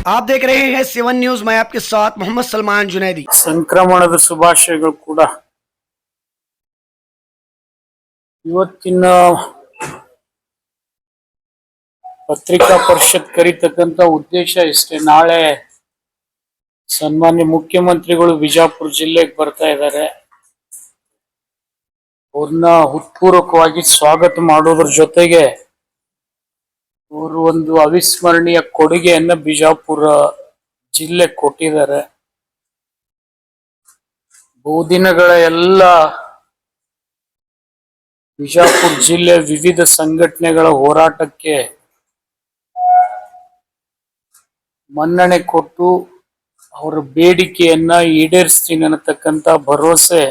आप देख रहे हैं 7 न्यूज। मैं आपके साथ मोहम्मद सलमान जुनैदी। ಸಂಕ್ರಮಣದ ಶುಭಾಶಯಗಳು ಕೂಡ ಇವತ್ತಿನ ಪತ್ರಿಕಾ ಪರಿಷತ್ ಕರೀತಕ್ಕಂತ ಉದ್ದೇಶ ಇಷ್ಟೇ. ನಾಳೆ ಸನ್ಮಾನ್ಯ ಮುಖ್ಯಮಂತ್ರಿಗಳು ಬಿಜಾಪುರ ಜಿಲ್ಲೆಗೆ ಬರ್ತಾ ಇದ್ದಾರೆ. ಅವ್ರನ್ನ ಹೃತ್ಪೂರ್ವಕವಾಗಿ ಸ್ವಾಗತ ಮಾಡೋದ್ರ ಜೊತೆಗೆ ಅವರು ಒಂದು ಅವಿಸ್ಮರಣೀಯ ಕೊಡುಗೆಯನ್ನ ಬಿಜಾಪುರ ಜಿಲ್ಲೆ ಕೊಟ್ಟಿದ್ದಾರೆ. ಬಹುದಿನಗಳ ಎಲ್ಲ ಬಿಜಾಪುರ ಜಿಲ್ಲೆ ವಿವಿಧ ಸಂಘಟನೆಗಳ ಹೋರಾಟಕ್ಕೆ ಮನ್ನಣೆ ಕೊಟ್ಟು ಅವರ ಬೇಡಿಕೆಯನ್ನ ಈಡೇರಿಸ್ತೀನಿ ಅನ್ನತಕ್ಕಂತ ಭರವಸೆ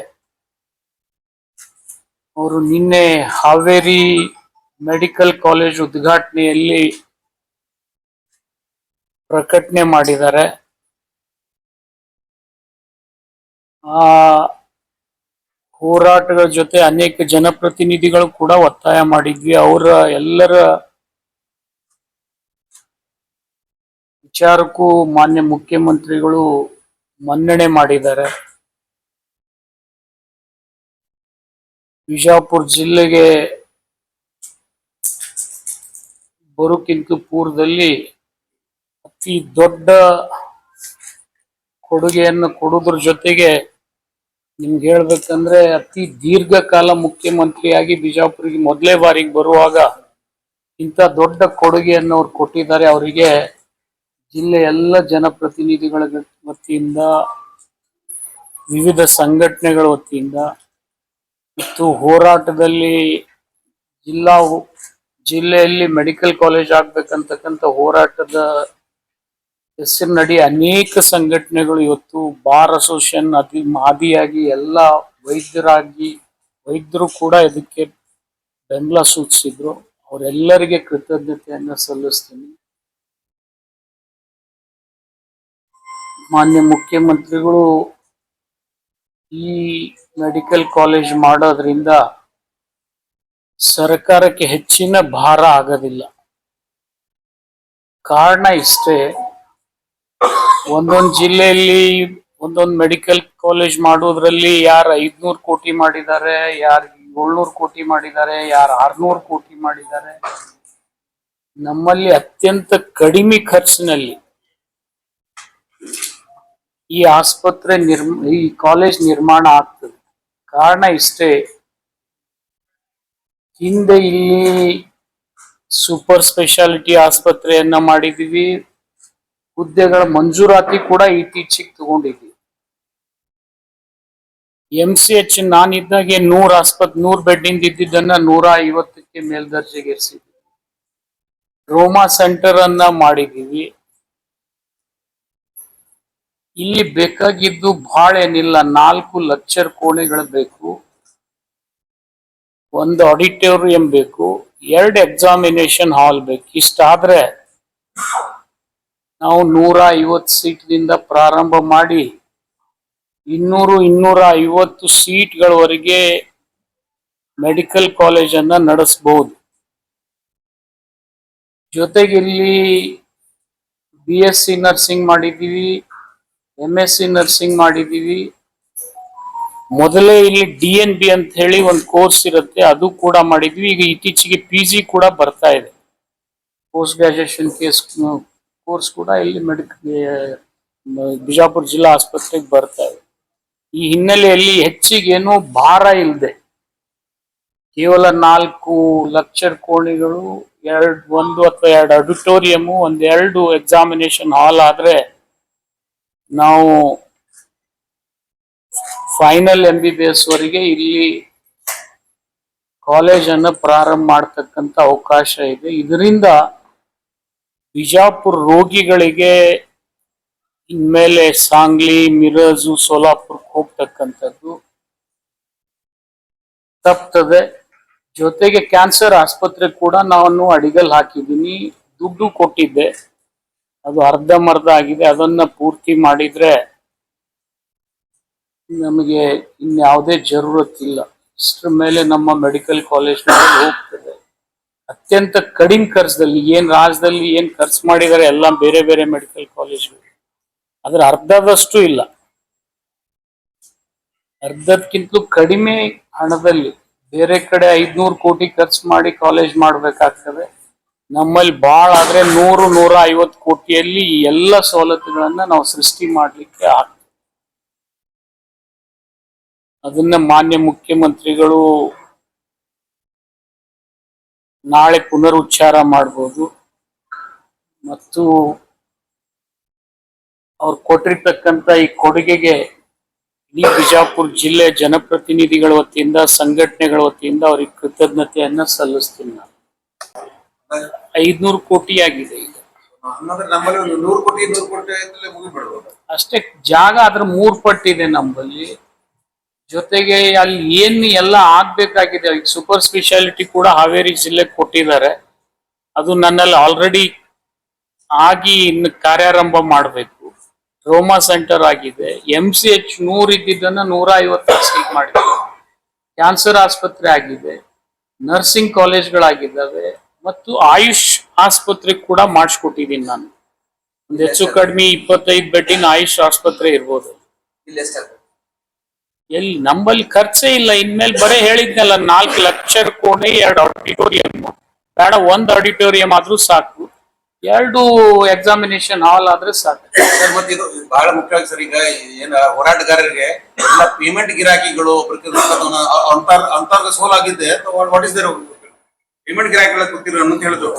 ಅವರು ನಿನ್ನೆ ಹಾವೇರಿ ಮೆಡಿಕಲ್ ಕಾಲೇಜ್ ಉದ್ಘಾಟನೆಯಲ್ಲಿ ಪ್ರಕಟಣೆ ಮಾಡಿದ್ದಾರೆ. ಆ ಹೋರಾಟಗಳ ಜೊತೆ ಅನೇಕ ಜನಪ್ರತಿನಿಧಿಗಳು ಕೂಡ ಒತ್ತಾಯ ಮಾಡಿದ್ವಿ. ಅವರ ಎಲ್ಲರ ವಿಚಾರಕ್ಕೂ ಮಾನ್ಯ ಮುಖ್ಯಮಂತ್ರಿಗಳು ಮನ್ನಣೆ ಮಾಡಿದ್ದಾರೆ. ಬಿಜಾಪುರ ಜಿಲ್ಲೆಗೆ ಬರೋಕ್ಕಿಂತ ಪೂರ್ವದಲ್ಲಿ ಅತಿ ದೊಡ್ಡ ಕೊಡುಗೆಯನ್ನು ಕೊಡುವುದ್ರ ಜೊತೆಗೆ ನಿಮ್ಗೆ ಹೇಳ್ಬೇಕಂದ್ರೆ ಅತಿ ದೀರ್ಘಕಾಲ ಮುಖ್ಯಮಂತ್ರಿಯಾಗಿ ಬಿಜಾಪುರಿಗೆ ಮೊದಲೇ ಬಾರಿಗೆ ಬರುವಾಗ ಇಂಥ ದೊಡ್ಡ ಕೊಡುಗೆಯನ್ನು ಅವ್ರು ಕೊಟ್ಟಿದ್ದಾರೆ. ಅವರಿಗೆ ಜಿಲ್ಲೆಯ ಎಲ್ಲ ಜನಪ್ರತಿನಿಧಿಗಳ ವತಿಯಿಂದ, ವಿವಿಧ ಸಂಘಟನೆಗಳ ವತಿಯಿಂದ ಮತ್ತು ಹೋರಾಟದಲ್ಲಿ ಜಿಲ್ಲೆಯಲ್ಲಿ ಮೆಡಿಕಲ್ ಕಾಲೇಜ್ ಆಗ್ಬೇಕಂತಕ್ಕಂಥ ಹೋರಾಟದ ಹೆಸರಿನಡಿ ಅನೇಕ ಸಂಘಟನೆಗಳು ಇವತ್ತು ಬಾರ್ ಅಸೋಸಿಯೇಷನ್ ಆದಿಯಾಗಿ ಎಲ್ಲ ವೈದ್ಯರು ಕೂಡ ಇದಕ್ಕೆ ಬೆಂಬಲ ಸೂಚಿಸಿದ್ರು. ಅವರೆಲ್ಲರಿಗೆ ಕೃತಜ್ಞತೆಯನ್ನ ಸಲ್ಲಿಸ್ತೀನಿ. ಮಾನ್ಯ ಮುಖ್ಯಮಂತ್ರಿಗಳು ಈ ಮೆಡಿಕಲ್ ಕಾಲೇಜ್ ಮಾಡೋದ್ರಿಂದ ಸರ್ಕಾರಕ್ಕೆ ಹೆಚ್ಚಿನ ಭಾರ ಆಗೋದಿಲ್ಲ. ಕಾರಣ ಇಷ್ಟೇ, ಒಂದೊಂದು ಜಿಲ್ಲೆಯಲ್ಲಿ ಒಂದೊಂದು ಮೆಡಿಕಲ್ ಕಾಲೇಜ್ ಮಾಡೋದ್ರಲ್ಲಿ ಯಾರು 500 ಕೋಟಿ ಮಾಡಿದ್ದಾರೆ, ಯಾರು 700 ಕೋಟಿ ಮಾಡಿದ್ದಾರೆ, ಯಾರು 600 ಕೋಟಿ ಮಾಡಿದ್ದಾರೆ. ನಮ್ಮಲ್ಲಿ ಅತ್ಯಂತ ಕಡಿಮೆ ಖರ್ಚಿನಲ್ಲಿ ಈ ಈ ಕಾಲೇಜ್ ನಿರ್ಮಾಣ ಆಗ್ತದೆ. ಕಾರಣ ಇಷ್ಟೇ, ಹಿಂದೆ ಇಲ್ಲಿ ಸೂಪರ್ ಸ್ಪೆಷಾಲಿಟಿ ಆಸ್ಪತ್ರೆಯನ್ನ ಮಾಡಿದೀವಿ, ಹುದ್ದೆಗಳ ಮಂಜೂರಾತಿ ಕೂಡ ಇತ್ತೀಚೆಗೆ ತಗೊಂಡಿದ್ವಿ. MCH ನಾನಿದ್ದಾಗೆ 100 ಬೆಡ್ ಇದ್ದಿದ್ದನ್ನ 150ಕ್ಕೆ ಮೇಲ್ದರ್ಜೆಗೆ ಏರಿಸಿದ್ವಿ. ಟ್ರೋಮಾ ಸೆಂಟರ್ ಅನ್ನ ಮಾಡಿದೀವಿ. ಇಲ್ಲಿ ಬೇಕಾಗಿದ್ದು ಬಹಳ ಏನಿಲ್ಲ, 4 ಲೆಕ್ಚರ್ ಕೋಣೆಗಳು ಬೇಕು, 1 ಆಡಿಟೋರಿಯಂ ಬೇಕು, 2 ಎಕ್ಸಾಮಿನೇಷನ್ ಹಾಲ್ ಬೇಕು. ಇಷ್ಟಾದ್ರೆ ನಾವು 150 ಸೀಟ್ನಿಂದ ಪ್ರಾರಂಭ ಮಾಡಿ 200-250 ಸೀಟ್ಗಳವರೆಗೆ ಮೆಡಿಕಲ್ ಕಾಲೇಜ್ ಅನ್ನ ನಡೆಸಬಹುದು. ಜೊತೆಗೆ ಇಲ್ಲಿ BSc ನರ್ಸಿಂಗ್ ಮಾಡಿದೀವಿ, MSc ನರ್ಸಿಂಗ್ ಮಾಡಿದೀವಿ. ಮೊದಲೇ ಇಲ್ಲಿ DNB ಅಂತ ಹೇಳಿ ಒಂದು ಕೋರ್ಸ್ ಇರುತ್ತೆ, ಅದು ಕೂಡ ಮಾಡಿದ್ವಿ. ಈಗ ಇತ್ತೀಚೆಗೆ PG ಕೂಡ ಬರ್ತಾ ಇದೆ, ಪೋಸ್ಟ್ ಗ್ರಾಜುಯೇಷನ್ ಕೋರ್ಸ್ ಕೂಡ ಇಲ್ಲಿ ಬಿಜಾಪುರ ಜಿಲ್ಲಾ ಆಸ್ಪತ್ರೆಗೆ ಬರ್ತಾ ಇದೆ. ಈ ಹಿನ್ನೆಲೆಯಲ್ಲಿ ಹೆಚ್ಚಿಗೆ ಏನು ಭಾರ ಇಲ್ಲದೆ ಕೇವಲ 4 ಲೆಕ್ಚರ್ ಕೋಣೆಗಳು, 1 ಅಥವಾ 2 ಆಡಿಟೋರಿಯಂ, 2 ಎಕ್ಸಾಮಿನೇಷನ್ ಹಾಲ್ ಆದ್ರೆ ನಾವು ಫೈನಲ್ MBBS ವರೆಗೆ ಇಲ್ಲಿ ಕಾಲೇಜ್ ಅನ್ನು ಪ್ರಾರಂಭ ಮಾಡತಕ್ಕಂತ ಅವಕಾಶ ಇದೆ. ಇದರಿಂದ ಬಿಜಾಪುರ ರೋಗಿಗಳಿಗೆ ಇನ್ಮೇಲೆ ಸಾಂಗ್ಲಿ, ಮಿರಜ್, ಸೋಲಾಪುರಕ್ಕೆ ಹೋಗ್ತಕ್ಕಂಥದ್ದು ತಪ್ತದೆ. ಜೊತೆಗೆ ಕ್ಯಾನ್ಸರ್ ಆಸ್ಪತ್ರೆ ಕೂಡ ನಾನು ಅಡಿಗಲ್ ಹಾಕಿದ್ದೀನಿ, ದುಡ್ಡು ಕೊಟ್ಟಿದ್ದೆ, ಅದು ಅರ್ಧಂಬರ್ಧ ಆಗಿದೆ. ಅದನ್ನ ಪೂರ್ತಿ ಮಾಡಿದ್ರೆ ನಮಗೆ ಇನ್ಯಾವುದೇ ಜರೂರತ್ ಇಲ್ಲ. ಇಷ್ಟರ ಮೇಲೆ ನಮ್ಮ ಮೆಡಿಕಲ್ ಕಾಲೇಜ್ ಹೋಗ್ತದೆ. ಅತ್ಯಂತ ಕಡಿಮೆ ಖರ್ಚದಲ್ಲಿ ಏನ್ ರಾಜ್ಯದಲ್ಲಿ ಏನ್ ಖರ್ಚು ಮಾಡಿದ್ದಾರೆ ಎಲ್ಲ ಬೇರೆ ಬೇರೆ ಮೆಡಿಕಲ್ ಕಾಲೇಜ್ಗಳು ಅದ್ರ ಅರ್ಧದಷ್ಟು ಇಲ್ಲ, ಅರ್ಧಕ್ಕಿಂತಲೂ ಕಡಿಮೆ ಹಣದಲ್ಲಿ ಬೇರೆ ಕಡೆ 500 ಕೋಟಿ ಖರ್ಚು ಮಾಡಿ ಕಾಲೇಜ್ ಮಾಡ್ಬೇಕಾಗ್ತದೆ. ನಮ್ಮಲ್ಲಿ ಬಾಳ ಆದ್ರೆ 100-150 ಕೋಟಿಯಲ್ಲಿ ಈ ಎಲ್ಲ ಸವಲತ್ತುಗಳನ್ನ ನಾವು ಸೃಷ್ಟಿ ಮಾಡ್ಲಿಕ್ಕೆ ಆಗ್ತದೆ. ಅದನ್ನ ಮಾನ್ಯ ಮುಖ್ಯಮಂತ್ರಿಗಳು ನಾಳೆ ಪುನರುಚ್ಚಾರ ಮಾಡ್ಬೋದು ಮತ್ತು ಅವ್ರು ಕೊಟ್ಟಿರ್ತಕ್ಕಂಥ ಈ ಕೊಡುಗೆಗೆ ಈ ಬಿಜಾಪುರ ಜಿಲ್ಲೆ ಜನಪ್ರತಿನಿಧಿಗಳ ವತಿಯಿಂದ ಸಂಘಟನೆಗಳ ವತಿಯಿಂದ ಅವ್ರಿಗೆ ಕೃತಜ್ಞತೆಯನ್ನ ಸಲ್ಲಿಸ್ತೀನಿ. ನಾನು 500 ಕೋಟಿ ಆಗಿದೆ ಈಗ ಅಷ್ಟೇ ಜಾಗ, ಅದ್ರ 3 ಪಟ್ಟಿದೆ ನಮ್ಮಲ್ಲಿ. ಜೊತೆಗೆ ಅಲ್ಲಿ ಏನ್ ಎಲ್ಲ ಆಗ್ಬೇಕಾಗಿದೆ, ಈಗ ಸೂಪರ್ ಸ್ಪೆಷಾಲಿಟಿ ಕೂಡ ಹಾವೇರಿ ಜಿಲ್ಲೆಗೆ ಕೊಟ್ಟಿದ್ದಾರೆ. ಅದು ನನ್ನಲ್ಲಿ ಆಲ್ರೆಡಿ ಆಗಿ ಇನ್ನು ಕಾರ್ಯಾರಂಭ ಮಾಡಬೇಕು. ಟ್ರೋಮಾ ಸೆಂಟರ್ ಆಗಿದೆ. MCH 100 ಇದ್ದಿದ್ದನ್ನ 150 ಮಾಡಿದೆ. ಕ್ಯಾನ್ಸರ್ ಆಸ್ಪತ್ರೆ ಆಗಿದೆ, ನರ್ಸಿಂಗ್ ಕಾಲೇಜ್ಗಳಾಗಿದ್ದಾವೆ ಮತ್ತು ಆಯುಷ್ ಆಸ್ಪತ್ರೆ ಕೂಡ ಮಾಡಿಸ್ಕೊಟ್ಟಿದ್ದೀನಿ ನಾನು. ಒಂದು ಹೆಚ್ಚು ಕಡಿಮೆ 25 ಬೆಡ್ಡಿನ ಆಯುಷ್ ಆಸ್ಪತ್ರೆ ಇರ್ಬೋದು. ಎಲ್ಲಿ ನಂಬಲ್ಲಿ ಖರ್ಚೇ ಇಲ್ಲ. ಇನ್ಮೇಲೆ ಬರೀ ಹೇಳಿದ್ನಲ್ಲ 4 ಲಕ್ಷ ಕೋಟಿ 2 ಆಡಿಟೋರಿಯಂ, ಬೇಡ 1 ಆಡಿಟೋರಿಯಂ ಆದ್ರೂ ಸಾಕು, 2 ಎಕ್ಸಾಮಿನೇಷನ್ ಹಾಲ್ ಆದ್ರೆ ಸಾಕು. ಸರ್, ಮತ್ತೆ ಇದು ಬಹಳ ಮುಖ್ಯವಾಗಿ ಸರ್, ಈಗ ಏನ ಹೋರಾಟಗಾರರಿಗೆ ಎಲ್ಲ ಪೇಮೆಂಟ್ ಗಿರಾಕಿಗಳು ಅಂತರ್ಗ ಸೋಲಾಗಿದ್ದೆ. ವಾಟ್ ಇಸ್ ದೇರ್ ಪೇಮೆಂಟ್ ಗಿರಾಕಿಗಳ ಕೂತಿರೋ ಅಂತ ಹೇಳಿದ್ರು.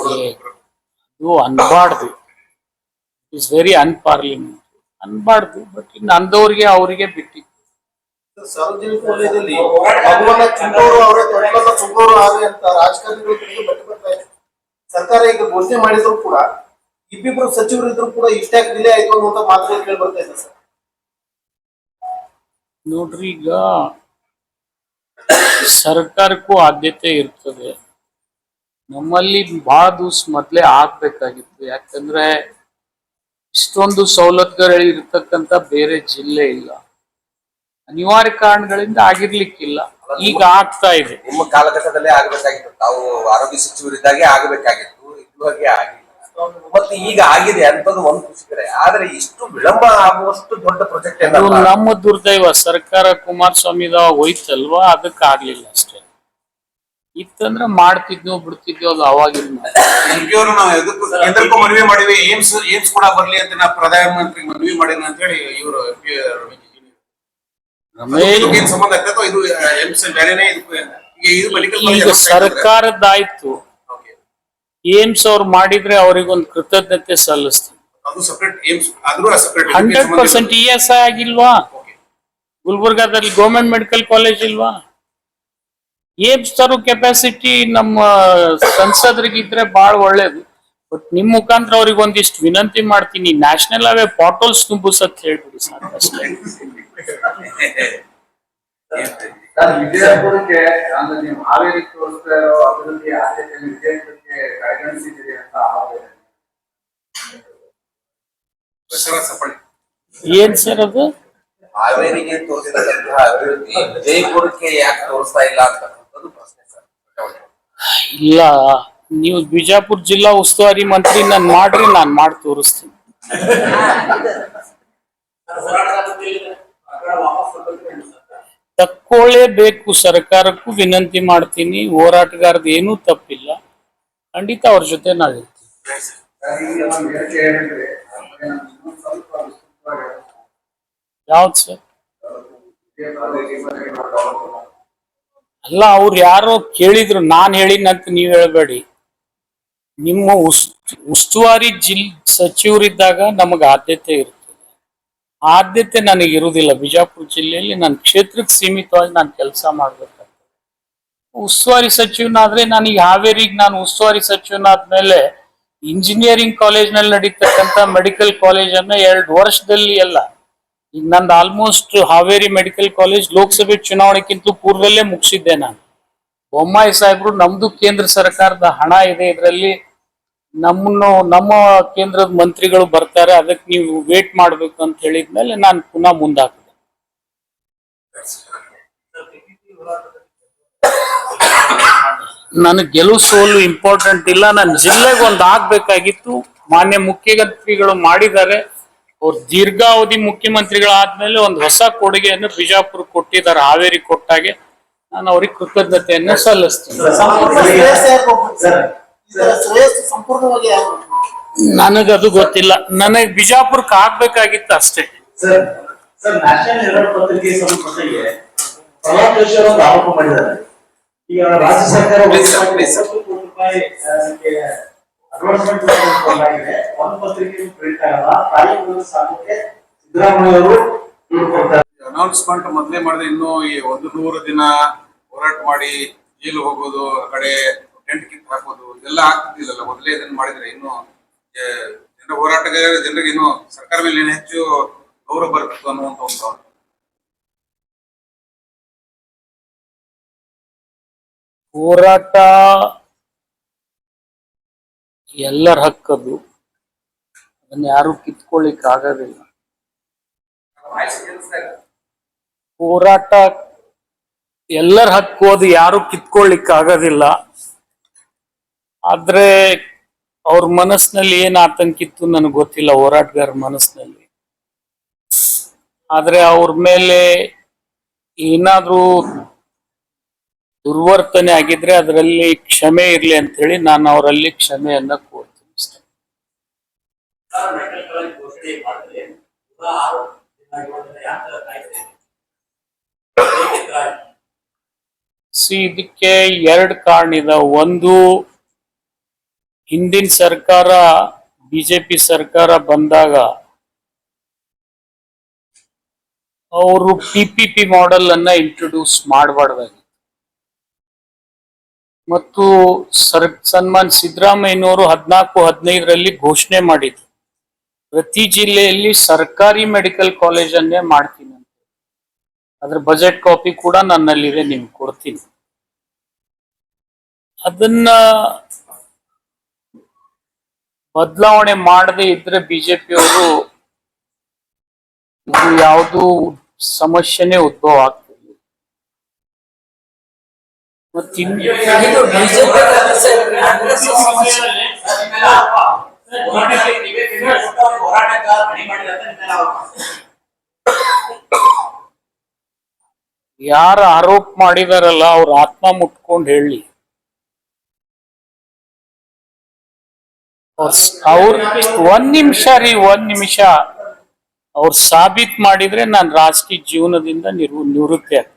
ಇದು ಅನ್ಬಾರ್ದು, ಇಟ್ಸ್ ವೆರಿ ಅನ್ಪಾರ್ಲಿಮೆಂಟ್, ಅನ್ಬಾರ್ದು. ಬಟ್ ಇನ್ನು ಅಂದವ್ರಿಗೆ ಅವರಿಗೆ ಬಿಟ್ಟಿತ್ತು. ಸಾರ್ವಜನಿಕ ವಲಯದಲ್ಲಿ ಭಗವಾನ ಚುಂಬೋರು ಅವರೇ ದೊಡ್ಡ ಚುಂಬೋರು ಆಗಿ ಅಂತ ರಾಜಕಾರಣಿಗಳು ಬಟ್ಟು ಬರ್ತಾ ಇದೆ. ಸರ್ಕಾರ ಈಗ ಘೋಷಣೆ ಮಾಡಿದ್ರು ಕೂಡ ಇಬ್ಬಿಬ್ರು ಸಚಿವರು ಇದ್ರು ಕೂಡ ಇಷ್ಟಾಗಿ ಡಿಲೇ ಆಯ್ತು ಅನ್ನುವಂತ ಮಾತುಗಳು ಕೇಳಿ ಬರ್ತಾ ಇದೆ ಸರ್. ನೋಡ್ರಿ, ಈಗ ಸರ್ಕಾರಕ್ಕೂ ಆದ್ಯತೆ ಇರ್ತದೆ. ನಮ್ಮಲ್ಲಿ ಬಹಳ ದಿವಸ ಮೊದ್ಲೇ ಆಗ್ಬೇಕಾಗಿತ್ತು. ಯಾಕಂದ್ರೆ ಇಷ್ಟೊಂದು ಸವಲತ್ತುಗಳು ಇರ್ತಕ್ಕಂಥ ಬೇರೆ ಜಿಲ್ಲೆ ಇಲ್ಲ. ಅನಿವಾರ್ಯ ಕಾರಣಗಳಿಂದ ಆಗಿರ್ಲಿಕ್ಕಿಲ್ಲ, ಈಗ ಆಗ್ತಾ ಇದೆ. ನಿಮ್ಮ ಕಾಲಘಟ್ಟದಲ್ಲೇ ಆಗ್ಬೇಕಾಗಿತ್ತು, ತಾವು ಆರೋಗ್ಯ ಸಚಿವರಿದ್ದಾಗೆ ಆಗಬೇಕಾಗಿತ್ತು, ಇದುವಾಗೆ ಆಗಿಲ್ಲ. ಮತ್ತೆ ಈಗ ಆಗಿದೆ ಅಂತದ್ದು ಒಂದು ಖುಷಿಕರ. ಆದ್ರೆ ಇಷ್ಟು ವಿಳಂಬ ಆಗುವಷ್ಟು ದೊಡ್ಡ ಪ್ರಾಜೆಕ್ಟ್ ನಮ್ಮ ದುರ್ದೈವ. ಸರ್ಕಾರ ಕುಮಾರಸ್ವಾಮಿದ ಹೋಯ್ತಲ್ವಾ, ಅದಕ್ಕೆ ಆಗ್ಲಿಲ್ಲ ಅಷ್ಟೇ. ಇತ್ತಂದ್ರೆ ಮಾಡ್ತಿದ್ನೋ ಬಿಡ್ತಿದ್ವಿ, ಅದು ಅವಾಗಿಲ್ಲ. ಕೇಂದ್ರಕ್ಕೂ ಮನವಿ ಮಾಡಿವಿ, ಏಮ್ಸ್ ಕೂಡ ಬರ್ಲಿ ಅಂತ ನಾ ಪ್ರಧಾನಮಂತ್ರಿ ಮನವಿ ಮಾಡಿನ ಅಂತ ಹೇಳಿ ಇವರು ಸಂಬಂಧ ಆಗ್ತದೆ. ಇದು ಏಮ್ಸ್ ಬೇರೆನೇ ಈಗ ಸರ್ಕಾರದ್ದಾಯ್ತು, ಏಮ್ಸ್ ಅವ್ರು ಮಾಡಿದ್ರೆ ಅವ್ರಿಗೊಂದು ಕೃತಜ್ಞತೆ ಸಲ್ಲಿಸ್ತೀನಿ. 100% ESI ಆಗಿಲ್ವಾ? ಗುಲ್ಬರ್ಗಾದಲ್ಲಿ ಗೌರ್ಮೆಂಟ್ ಮೆಡಿಕಲ್ ಕಾಲೇಜ್ ಇಲ್ವಾ? ಏಮ್ಸ್ ತರೋ ಕೆಪಾಸಿಟಿ ನಮ್ಮ ಸಂಸದರಿಗಿದ್ರೆ ಬಹಳ ಒಳ್ಳೇದು. ಬಟ್ ನಿಮ್ ಮುಖಾಂತರ ಅವ್ರಿಗೆ ಒಂದಿಷ್ಟು ವಿನಂತಿ ಮಾಡ್ತೀನಿ, ನ್ಯಾಷನಲ್ ಹೈವೇ ಪಾಟೋಲ್ಸ್ ತುಂಬಿಸತ್ ಹೇಳ್ಬಿಡಿ ಸಾಕಷ್ಟೇ. ವಿಜಯಪುರಕ್ಕೆ ನೀವು ಹಾವೇರಿ ತೋರಿಸ್ತಾ ಇರೋ ಅಭಿವೃದ್ಧಿ ಆದ್ಯತೆಯನ್ನು ವಿಜಯಪುರಕ್ಕೆ ಕಡೆಗಣಿಸಿದ್ದೀರಿ ಅಂತ ಏನ್ ಸರ್ ಅದು? ಹಾವೇರಿಗೆ ತೋರಿಸಿದಂತಹ ಅಭಿವೃದ್ಧಿ ವಿಜಯಪುರಕ್ಕೆ ಯಾಕೆ ತೋರಿಸ್ತಾ ಇಲ್ಲ ಅಂತ ಪ್ರಶ್ನೆ ಸರ್. ಇಲ್ಲ, ನೀವು ಬಿಜಾಪುರ ಜಿಲ್ಲಾ ಉಸ್ತುವಾರಿ ಮಂತ್ರಿ ನಾನು ಮಾಡ್ರಿ, ನಾನು ಮಾಡಿ ತೋರಿಸ್ತೀನಿ. ತಕ್ಕೊಳ್ಳೇಬೇಕು. ಸರ್ಕಾರಕ್ಕೂ ವಿನಂತಿ ಮಾಡ್ತೀನಿ, ಹೋರಾಟಗಾರದ ಏನೂ ತಪ್ಪಿಲ್ಲ, ಖಂಡಿತ ಅವ್ರ ಜೊತೆ ನಾವಿರ್ತೀವಿ. ಯಾವ್ದು ಸರ್? ಅಲ್ಲ, ಅವ್ರು ಯಾರೋ ಕೇಳಿದ್ರು, ನಾನ್ ಹೇಳಿನಂತ ನೀವ್ ಹೇಳ್ಬೇಡಿ. ನಿಮ್ಮ ಉಸ್ತುವಾರಿ ಸಚಿವರಿದ್ದಾಗ ನಮಗ ಆದ್ಯತೆ ಇರ್ತದೆ. ಆದ್ಯತೆ ನನಗೆ ಇರುವುದಿಲ್ಲ. ಬಿಜಾಪುರ ಜಿಲ್ಲೆಯಲ್ಲಿ ನನ್ನ ಕ್ಷೇತ್ರಕ್ಕೆ ಸೀಮಿತವಾಗಿ ನಾನು ಕೆಲಸ ಮಾಡ್ಬೇಕಾಗ್ತದೆ. ಉಸ್ತುವಾರಿ ಸಚಿವನಾದ್ರೆ ನನಗೆ ಹಾವೇರಿಗೆ ನಾನು ಉಸ್ತುವಾರಿ ಸಚಿವನಾದ್ಮೇಲೆ ಇಂಜಿನಿಯರಿಂಗ್ ಕಾಲೇಜ್ನಲ್ಲಿ ನಡೀತಕ್ಕಂಥ ಮೆಡಿಕಲ್ ಕಾಲೇಜನ್ನ 2 ವರ್ಷದಲ್ಲಿ ಎಲ್ಲ, ಈಗ ನಂದು ಆಲ್ಮೋಸ್ಟ್ ಹಾವೇರಿ ಮೆಡಿಕಲ್ ಕಾಲೇಜ್ ಲೋಕಸಭೆ ಚುನಾವಣೆಗಿಂತ ಪೂರ್ವದಲ್ಲೇ ಮುಗಿಸಿದ್ದೆ ನಾನು. ಬೊಮ್ಮಾಯಿ ಸಾಹೇಬ್ರು ನಮ್ದು ಕೇಂದ್ರ ಸರ್ಕಾರದ ಹಣ ಇದೆ, ಇದರಲ್ಲಿ ನಮ್ಮ ಕೇಂದ್ರದ ಮಂತ್ರಿಗಳು ಬರ್ತಾರೆ, ಅದಕ್ಕೆ ನೀವು ವೇಟ್ ಮಾಡ್ಬೇಕು ಅಂತ ಹೇಳಿದ್ಮೇಲೆ ನಾನು ಪುನಃ ಮುಂದಾಕಿದೆ. ನನಗೆ ಗೆಲುವು ಸೋಲು ಇಂಪಾರ್ಟೆಂಟ್ ಇಲ್ಲ. ನನ್ನ ಜಿಲ್ಲೆಗೆ ಒಂದು ಆಗ್ಬೇಕಾಗಿತ್ತು. ಮಾನ್ಯ ಮುಖ್ಯಮಂತ್ರಿಗಳು ಮಾಡಿದ್ದಾರೆ. ಅವ್ರು ದೀರ್ಘಾವಧಿ ಮುಖ್ಯಮಂತ್ರಿಗಳಾದ್ಮೇಲೆ ಒಂದು ಹೊಸ ಕೊಡುಗೆಯನ್ನು ಬಿಜಾಪುರ ಕೊಟ್ಟಿದ್ದಾರೆ, ಹಾವೇರಿ ಕೊಟ್ಟಾಗೆ. ನಾನು ಅವ್ರಿಗೆ ಕೃತಜ್ಞತೆಯನ್ನು ಸಲ್ಲಿಸ್ತೀನಿ. ಸಂಪೂರ್ಣವಾಗಿ ನನಗದು ಗೊತ್ತಿಲ್ಲ. ನನಗೆ ಬಿಜಾಪುರಕ್ಕೆ ಆಗ್ಬೇಕಾಗಿತ್ತು ಅಷ್ಟೇ. ಸರ್ ನ್ಯಾಷನಲ್ ಹೆರಾಲ್ಡ್ ಪತ್ರಿಕೆ ಸಂಬಂಧಪಟ್ಟಾಗೆ ಪ್ರಹ್ಲಾದ್ ಜೋಶಿ ಅವರು ಒಂದು ಆರೋಪ ಮಾಡಿದ್ದಾರೆ. ಈಗ ರಾಜ್ಯ ಸರ್ಕಾರ ಅಡ್ವಾನ್ಸ್ಮೆಂಟ್ ಕೊಡಲಾಗಿದೆ, ಒಂದು ಪತ್ರಿಕೆ ಪ್ರಿಂಟ್ ಆಗಲ್ಲ, ತಾಲೂಕು ಸಾಧನೆಗೆ ಸಿದ್ದರಾಮಯ್ಯ ಅವರು ಕೊಡ್ತಾರೆ. ಅನೌನ್ಸ್ಮೆಂಟ್ ಮೊದಲೇ ಮಾಡಿದ್ರೆ ಇನ್ನೂ ಈ 100 ದಿನ ಹೋರಾಟ ಮಾಡಿ ಜೈಲು ಹೋಗೋದು, ಆ ಕಡೆ ಟೆಂಟ್ ಕಿತ್ ಹಾಕೋದು ಇದೆಲ್ಲ ಆಗ್ತಿದ್ದಿಲ್ಲಲ್ಲ. ಮೊದಲೇ ಇದನ್ನ ಮಾಡಿದ್ರೆ ಇನ್ನು ಜನ ಹೋರಾಟಗಾರ ಜನರಿಗೆ ಇನ್ನು ಸರ್ಕಾರ ಮೇಲೆ ಏನು ಹೆಚ್ಚು ಗೌರವ ಬರ್ತಿತ್ತು ಅನ್ನುವಂತ ಒಂದು ಭಾವನೆ. ಹೋರಾಟ ಎಲ್ಲರ ಹಕ್ಕದು, ಅದನ್ನ ಯಾರು ಕಿತ್ಕೊಳ್ಳಿಕ್ ಆಗೋದಿಲ್ಲ. ಹೋರಾಟ ಎಲ್ಲರ ಹಕ್ಕು, ಅದು ಯಾರು ಕಿತ್ಕೊಳ್ಳಿಕ್ ಆಗೋದಿಲ್ಲ. ಆದ್ರೆ ಅವ್ರ ಮನಸ್ಸಿನಲ್ಲಿ ಏನ್ ಆತಂಕಿತ್ತು ನನಗೆ ಗೊತ್ತಿಲ್ಲ, ಹೋರಾಟಗಾರ ಮನಸ್ಸಿನಲ್ಲಿ. ಆದ್ರೆ ಅವ್ರ ಮೇಲೆ ಏನಾದ್ರೂ ದುರ್ವರ್ತನೆ ಆಗಿದ್ರೆ ಅದರಲ್ಲಿ ಕ್ಷಮೆ ಇರ್ಲಿ ಅಂತ ಹೇಳಿ ನಾನು ಅವರಲ್ಲಿ ಕ್ಷಮೆಯನ್ನ ಕೋರ್ತೀನಿ ಅಷ್ಟೇ. ಇದಕ್ಕೆ 2 ಕಾರಣ ಇದೆ. ಒಂದು, ಹಿಂದಿನ ಸರ್ಕಾರ ಬಿಜೆಪಿ ಸರ್ಕಾರ ಬಂದಾಗ ಅವರು PPP ಮಾಡೆಲ್ ಅನ್ನ ಇಂಟ್ರೊಡ್ಯೂಸ್ ಮಾಡಬಾರ್ದಾಗಿತ್ತು. ಮತ್ತು ಸನ್ಮಾನ್ ಸಿದ್ದರಾಮಯ್ಯನವರು 14-15ರಲ್ಲಿ ಘೋಷಣೆ ಮಾಡಿದ್ರು, ಪ್ರತಿ ಜಿಲ್ಲೆಯಲ್ಲಿ ಸರ್ಕಾರಿ ಮೆಡಿಕಲ್ ಕಾಲೇಜ್ ಅನ್ನೇ ಮಾಡ್ತೀನಿ ಅಂತ. ಅದ್ರ ಬಜೆಟ್ ಕಾಪಿ ಕೂಡ ನನ್ನಲ್ಲಿದೆ, ನಿಮ್ಗೆ ಕೊಡ್ತೀನಿ. ಅದನ್ನ ಬದಲಾವಣೆ ಮಾಡದೇ ಇದ್ರೆ ಬಿಜೆಪಿಯವರು ಇದು ಯಾವುದು ಸಮಸ್ಯೆನೇ ಉದ್ಭವ ಆಗ್ತದೆ. ಯಾರು ಆರೋಪ ಮಾಡಿದಾರಲ್ಲ ಅವ್ರ ಆತ್ಮ ಮುಟ್ಕೊಂಡು ಹೇಳಿ. ಅವ್ರ ಒಂದ್ ನಿಮಿಷ ಅವ್ರು ಸಾಬೀತ್ ಮಾಡಿದ್ರೆ ನಾನು ರಾಜಕೀಯ ಜೀವನದಿಂದ ನಿವೃತ್ತಿ ಆಗ್ತೀನಿ.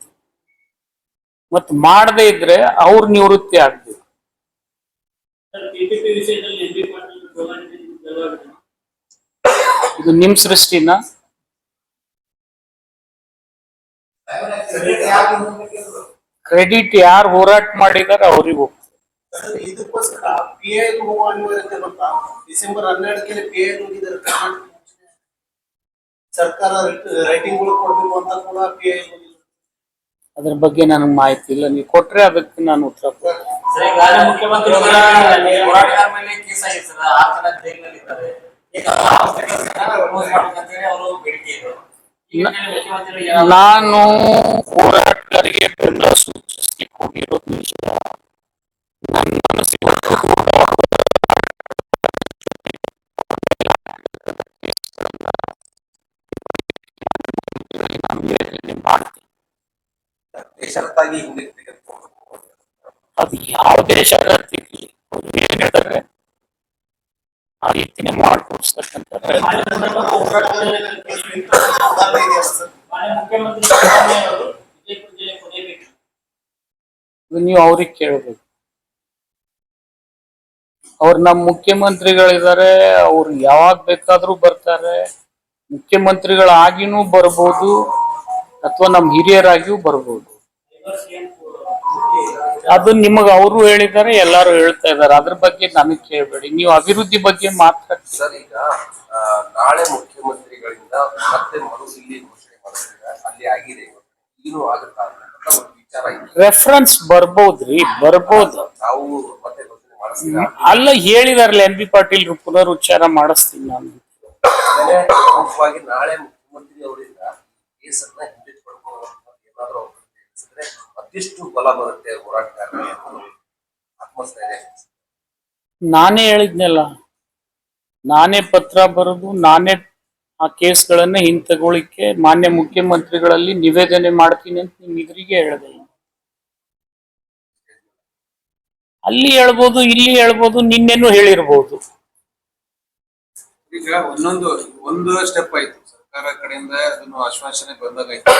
ಮತ್ ಮಾಡದೇ ಇದ್ರೆ ಅವ್ರ ನಿವೃತ್ತಿ ಆಗ್ಬೇಕು. ಇದು ನಿಮ್ ಸೃಷ್ಟಿನ. ಕ್ರೆಡಿಟ್ ಯಾರು ಹೋರಾಟ ಮಾಡಿದಾರೆ ಅವ್ರಿಗೆ ಹೋಗ್ತದೆ. ಇದಕ್ಕೋಸ್ಕರ PI ಹೋಗುವ ಅನಿವಾರ್ಯತೆ ಬಂತ. ಡಿಸೆಂಬರ್ 12ಕ್ಕೆ PI ಹೋಗಿದ್ದಾರೆ. ಸರ್ಕಾರ ರೈಟಿಂಗ್ಗಳು ಕೊಡ್ಬೇಕು ಅಂತ ಕೂಡ PI ಹೋಗಿದ್ದಾರೆ. ಅದ್ರ ಬಗ್ಗೆ ನನಗೆ ಮಾಹಿತಿ ಇಲ್ಲ, ನೀವು ಕೊಟ್ರೆ ಅದಕ್ಕೆ ನಾನು ಉತ್ತರ ನಾನು ಹೋರಾಟಗಾರರಿಗೆ ಬೆಂಬಲ ಸೂಚಿಸ್ಲಿಕ್ಕೆ ಹೋಗಿರೋದು ನಿಜ. ನನ್ನ ಮನಸ್ಸಿಗೆ ಮಾಡ್ತೀನಿ. ಅದು ಯಾವ ದೇಶ ಏನ್ ಹೇಳ್ತಾರೆ ಆ ರೀತಿನೇ ಮಾಡ್ಕೊಡ್ಸ್ತಕ್ಕಂಥ ನೀವು ಅವ್ರಿಗೆ ಕೇಳಬೇಕು. ಅವ್ರು ನಮ್ಮ ಮುಖ್ಯಮಂತ್ರಿಗಳಿದ್ದಾರೆ, ಅವ್ರು ಯಾವಾಗ ಬೇಕಾದ್ರೂ ಬರ್ತಾರೆ. ಮುಖ್ಯಮಂತ್ರಿಗಳಾಗಿನೂ ಬರ್ಬೋದು ಅಥವಾ ನಮ್ಮ ಹಿರಿಯರಾಗಿಯೂ ಬರ್ಬೋದು. ಅದು ನಿಮಗೆ ಅವರು ಹೇಳಿದ್ದಾರೆ, ಎಲ್ಲಾರು ಹೇಳ್ತಾ ಇದ್ದಾರೆ. ಅದ್ರ ಬಗ್ಗೆ ನನಗೆ ಕೇಳಬೇಡಿ, ನೀವು ಅಭಿವೃದ್ಧಿ ಬಗ್ಗೆ ಮಾತಾಡ್ತೀವಿ. ಸರ್, ಈಗ ನಾಳೆ ಮುಖ್ಯಮಂತ್ರಿಗಳಿಂದ ಮತ್ತೆ ಮರುಸಿಲ್ಲಿ ಘೋಷಣೆ ಮಾಡಿದ್ರೆ ಅಲ್ಲಿ ಆಗಿದೆ, ಏನು ಆಗುತ್ತಾ ಅಂತ ಒಂದು ವಿಚಾರ ಇದೆ. ರೆಫರೆನ್ಸ್ ಬರ್ಬೋದ್ರಿ, ಬರ್ಬೋದು. ನಾವು ಮತ್ತೆ ಘೋಷಣೆ ಮಾಡಿಸ್ತೀರಾ? ಅಲ್ಲ, ಹೇಳಿದಾರಲ್ಲ MB ಪಾಟೀಲ್ ಪುನರುಚ್ಚಾರ ಮಾಡಿಸ್ತೀನಿ ನಾನು. ಪ್ರಮುಖವಾಗಿ ನಾಳೆ ಮುಖ್ಯಮಂತ್ರಿ ಅವರಿಂದ ಕೇಸನ್ನ ಹಿಂದೆತ್ಕೊಳ್ಬಹುದು ಏನಾದ್ರೂ ತಿಳಿಸಿದ್ರೆ ಮತ್ತಿಷ್ಟು ಬಲ ಬರುತ್ತೆ ಹೋರಾಟಗಾರರಿಗೆ. ಅನ್ನಿಸ್ತಾ ಇದೆ. ನಾನೇ ಹೇಳಿದ್ನಲ್ಲ, ನಾನೇ ಪತ್ರ ಬರೆದು ನಾನೇ ಆ ಕೇಸ್ಗಳನ್ನ ಹಿಂತಗೊಳಿಕ್ಕೆ ಮಾನ್ಯ ಮುಖ್ಯಮಂತ್ರಿಗಳಲ್ಲಿ ನಿವೇದನೆ ಮಾಡ್ತೀನಿ ಅಂತ ನಿಮ್ ಇದ್ರಿಗೆ ಹೇಳಿದೆ. ಅಲ್ಲಿ ಹೇಳ್ಬೋದು, ಇಲ್ಲಿ ಹೇಳ್ಬೋದು, ನಿನ್ನೆನೂ ಹೇಳಿರ್ಬೋದು. ಈಗ ಒಂದು ಸ್ಟೆಪ್ ಆಯ್ತು ಸರ್ಕಾರ ಕಡೆಯಿಂದ ಅದನ್ನು ಆಶ್ವಾಸನೆ ಬಂದಾಗಾಯ್ತು.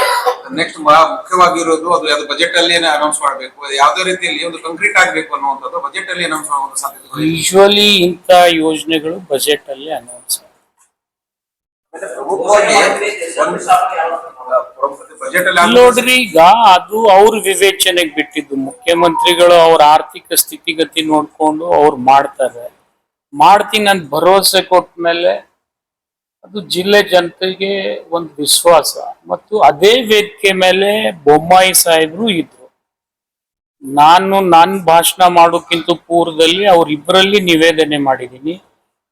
ನೆಕ್ಸ್ಟ್ ಮುಖ್ಯವಾಗಿರೋದು ಅದು ಬಜೆಟ್ ಅಲ್ಲಿ ಅನೌನ್ಸ್ ಮಾಡಬೇಕು. ಅದು ಯಾವ್ದೇ ರೀತಿಯಲ್ಲಿ ಒಂದು ಕಂಕ್ರೀಟ್ ಆಗ್ಬೇಕು ಅನ್ನುವಂಥದ್ದು ಬಜೆಟ್ ಅಲ್ಲಿ ಅನೌನ್ಸ್ ಮಾಡುವ ಸಾಧ್ಯತೆ. ಯೂಶುವಲಿ ಇಂಥ ಯೋಜನೆಗಳು ಬಜೆಟ್ ಅಲ್ಲಿ ಅನೌನ್ಸ್. ಬಜೆಟ್ ಅಲ್ಲಿ ನೋಡ್ರಿ, ಈಗ ಅದು ಅವ್ರ ವಿವೇಚನೆಗೆ ಬಿಟ್ಟಿದ್ದು. ಮುಖ್ಯಮಂತ್ರಿಗಳು ಅವ್ರ ಆರ್ಥಿಕ ಸ್ಥಿತಿಗತಿ ನೋಡ್ಕೊಂಡು ಅವ್ರು ಮಾಡ್ತೀನಿ ಅಂತ ಭರವಸೆ ಕೊಟ್ಟ ಮೇಲೆ ಅದು ಜಿಲ್ಲೆ ಜನತೆಗೆ ಒಂದು ವಿಶ್ವಾಸ. ಮತ್ತು ಅದೇ ವೇದಿಕೆ ಮೇಲೆ ಬೊಮ್ಮಾಯಿ ಸಾಹೇಬ್ರು ಇದ್ರು. ನನ್ನ ಭಾಷಣ ಮಾಡೋಕ್ಕಿಂತ ಪೂರ್ವದಲ್ಲಿ ಅವ್ರಿಬ್ಬರಲ್ಲಿ ನಿವೇದನೆ ಮಾಡಿದ್ದೀನಿ.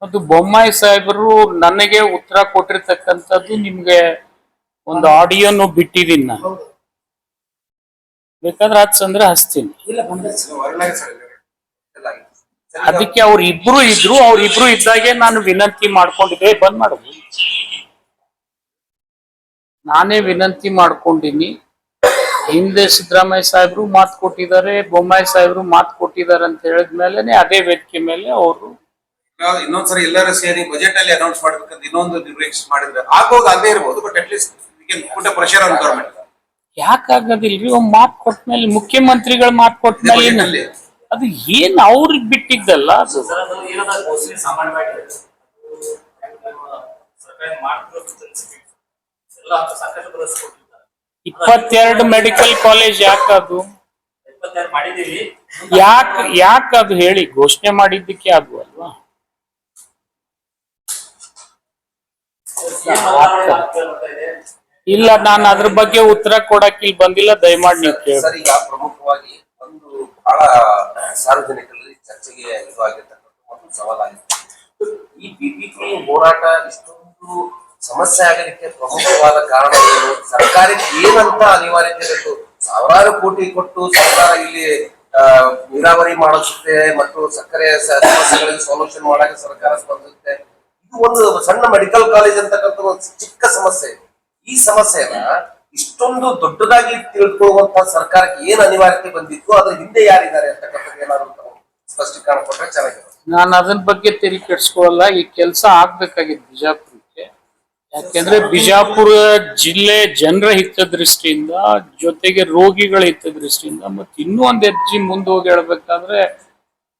ಮತ್ತು ಬೊಮ್ಮಾಯಿ ಸಾಹೇಬರು ನನಗೆ ಉತ್ತರ ಕೊಟ್ಟಿರ್ತಕ್ಕಂಥದ್ದು ನಿಮ್ಗೆ ಒಂದು ಆಡಿಯೋನು ಬಿಟ್ಟಿದ್ದೀನಿ. ನಾನು ಬೇಕಾದ್ರೆ ಹಚ್ಚಂದ್ರೆ ಹಚ್ತೀನಿ. ಅದಕ್ಕೆ ಅವ್ರಿಬ್ರು ಇದ್ದಾಗೆ ನಾನು ವಿನಂತಿ ಮಾಡ್ಕೊಂಡಿದ್ದೆ. ಬಂದ್ ಮಾಡೋದು ನಾನೇ ವಿನಂತಿ ಮಾಡ್ಕೊಂಡಿನಿ. ಹಿಂದೆ ಸಿದ್ದರಾಮಯ್ಯ ಸಾಹೇಬ್ರು ಮಾತು ಕೊಟ್ಟಿದ್ದಾರೆ, ಬೊಮ್ಮಾಯಿ ಸಾಹೇಬ್ರು ಮಾತು ಕೊಟ್ಟಿದ್ದಾರೆ ಅಂತ ಹೇಳಿದ್ಮೇಲೆ ಅದೇ ವೇದಿಕೆ ಮೇಲೆ ಅವರು ಇನ್ನೊಂದ್ಸರಿ ಎಲ್ಲರೂ ಸೇರಿ ಬಜೆಟ್ ಅಲ್ಲಿ ಅನೌನ್ಸ್ ಮಾಡ್ಬೇಕಂತ ಇನ್ನೊಂದು ನಿರ್ಣಯ ಮಾಡಿದ್ರೆ ಆಗ್ಬೋದು, ಅದೇ ಇರ್ಬೋದು. But at least put pressure on government. ಯಾಕಾಗದಿಲ್ರಿ? ಒಂದ್ ಮಾತು ಕೊಟ್ಮೇಲೆ, ಮುಖ್ಯಮಂತ್ರಿಗಳ ಮಾತು ಕೊಟ್ಮೇಲೆ ಅದು ಏನ್ ಅವ್ರಿಗೆ ಬಿಟ್ಟಿದ್ದಲ್ಲ. ಅದು ಇಪ್ಪತ್ತೆರಡು ಮೆಡಿಕಲ್ ಕಾಲೇಜ್ ಯಾಕದು ಯಾಕದು ಹೇಳಿ, ಘೋಷಣೆ ಮಾಡಿದ್ದಕ್ಕೆ ಅದು ಅಲ್ವಾ? ಇಲ್ಲ, ನಾನು ಅದ್ರ ಬಗ್ಗೆ ಉತ್ತರ ಕೊಡಕ್ಕೆ ಇಲ್ಲಿ ಬಂದಿಲ್ಲ. ದಯಮಾಡಿ ನೀವು ಕೇಳಿ. ಸರ್, ಈಗ ಪ್ರಮುಖವಾಗಿ ಒಂದು ಬಹಳ ಸಾರ್ವಜನಿಕರಲ್ಲಿ ಚರ್ಚೆಗೆ ಇದು ಆಗಿರ್ತಕ್ಕಂಥ ಒಂದು ಸವಾಲಾಗಿದೆ. ಈ ಬಿಬಿಪಿ ಹೋರಾಟ ಇಷ್ಟೊಂದು ಸಮಸ್ಯೆ ಆಗಲಿಕ್ಕೆ ಪ್ರಮುಖವಾದ ಕಾರಣ ಏನು? ಸರ್ಕಾರಕ್ಕೆ ಏನಂತ ಅನಿವಾರ್ಯತೆ ಬೇಕು? ಸಾವಿರಾರು ಕೋಟಿ ಕೊಟ್ಟು ಸರ್ಕಾರ ಇಲ್ಲಿ ನೀರಾವರಿ ಮಾಡಿಸುತ್ತೆ ಮತ್ತು ಸಕ್ಕರೆ ಸಮಸ್ಯೆಗಳಿಗೆ ಸೊಲ್ಯೂಷನ್ ಮಾಡಕ್ಕೆ ಸರ್ಕಾರ ಸ್ಪಂದಿಸುತ್ತೆ. ಇದು ಒಂದು ಸಣ್ಣ ಮೆಡಿಕಲ್ ಕಾಲೇಜ್ ಅಂತಕ್ಕಂಥ ಒಂದು ಚಿಕ್ಕ ಸಮಸ್ಯೆ. ಈ ಸಮಸ್ಯೆನ ಇಷ್ಟೊಂದು ದೊಡ್ಡದಾಗಿ ತಿಳ್ಕೊಳ್ಳುವಂತ ಸರ್ಕಾರಕ್ಕೆ ಏನ್ ಅನಿವಾರ್ಯತೆ ಬಂದಿತ್ತು, ಅದ್ರ ಹಿಂದೆ ಯಾರಿದ್ದಾರೆ ಅಂತಕ್ಕಂಥದ್ದು ಏನಾದ್ರು ಸ್ಪಷ್ಟೀಕರಣ ಕೊಟ್ಟರೆ ಚೆನ್ನಾಗಿದೆ. ನಾನು ಅದನ್ನ ಬಗ್ಗೆ ತೆರಿ ಕೆಡ್ಸ್ಕೊಳ್ಳಲ್ಲ. ಈ ಕೆಲಸ ಆಗ್ಬೇಕಾಗಿತ್ತು ಬಿಜಾಪುರಕ್ಕೆ. ಯಾಕೆಂದ್ರೆ ಬಿಜಾಪುರ ಜಿಲ್ಲೆ ಜನರ ಹಿತದೃಷ್ಟಿಯಿಂದ, ಜೊತೆಗೆ ರೋಗಿಗಳ ಹಿತದೃಷ್ಟಿಯಿಂದ, ಮತ್ತು ಇನ್ನೂ ಒಂದ್ ಹೆಜ್ಜೆ ಮುಂದೆ ಹೋಗಿ ಹೇಳ್ಬೇಕಾದ್ರೆ,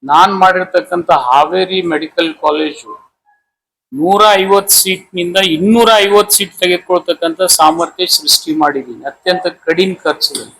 ನಾನ್ ಮಾಡಿರ್ತಕ್ಕಂಥ ಹಾವೇರಿ ಮೆಡಿಕಲ್ ಕಾಲೇಜು 150 ಸೀಟ್ನಿಂದ 250 ಸೀಟ್ ತೆಗೆದುಕೊಳ್ತಕ್ಕಂಥ ಸಾಮರ್ಥ್ಯ ಸೃಷ್ಟಿ ಮಾಡಿದ್ದೀನಿ, ಅತ್ಯಂತ ಕಡಿಮೆ ಖರ್ಚದಲ್ಲಿ.